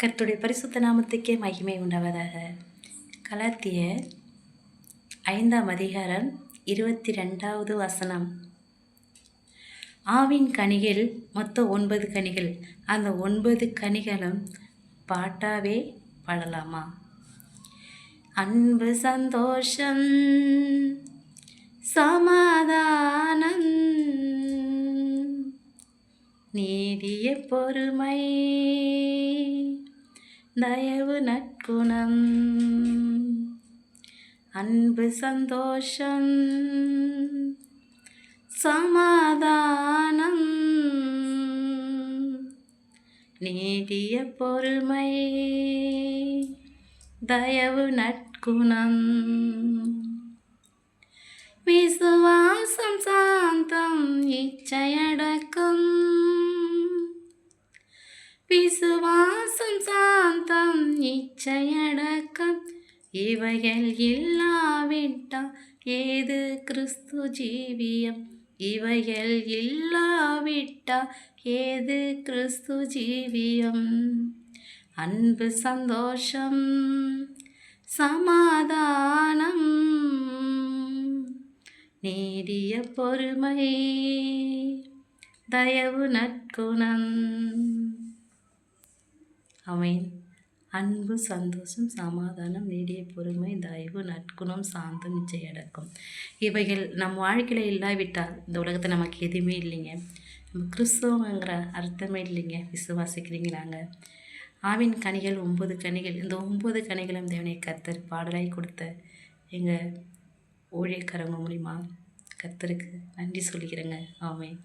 கர்த்தருடைய பரிசுத்த நாமத்துக்கே மகிமை உண்டாவதாக. கலாத்தியர் 5ஆம் அதிகாரம் 22வது வசனம். ஆவின் கனிகள் மொத்தம் 9 கனிகள். அந்த 9 கனிகளும் பாட்டாவே பாடலாமா? அன்பு, சந்தோஷம், சமாதானம், நீடிய பொறுமை, தயவு, நற்குணம். அன்பு, சந்தோஷம், சமாதானம், நீடிய பொறுமை, தயவு, நற்குணம். விசுவாசம், சாந்தம், இச்சையடக்கம். விசுவாசம், சாந்தம், இச்சையடக்கம், இவைகள் இல்லாவிட்டால் ஏது கிறிஸ்து ஜீவியம்? இவைகள் இல்லாவிட்டால் ஏது கிறிஸ்து ஜீவியம்? அன்பு, சந்தோஷம், சமாதானம், நீடிய பொறுமை, தயவு, நற்குணம். ஆமென். அன்பு, சந்தோஷம், சமாதானம், நீடிய பொறுமை, தயவு, நற்குணம், சாந்தம், இச்சையடக்கம், இவைகள் நம் வாழ்க்கையில் இல்லாவிட்டால் இந்த உலகத்தை நமக்கு எதுவுமே இல்லைங்க. நம்ம கிறிஸ்தவங்கிற அர்த்தமே இல்லைங்க. விசுவாசிக்கிறீங்களாங்க? ஆவின் கனிகள் 9 கனிகள். இந்த 9 கனிகளும் தேவனை கர்த்தர் பாடலாய் கொடுத்த எங்கள் ஊழியக்காரங்க மூலிமா கர்த்தருக்கு நன்றி சொல்லிக்கிறேங்க. ஆமென்.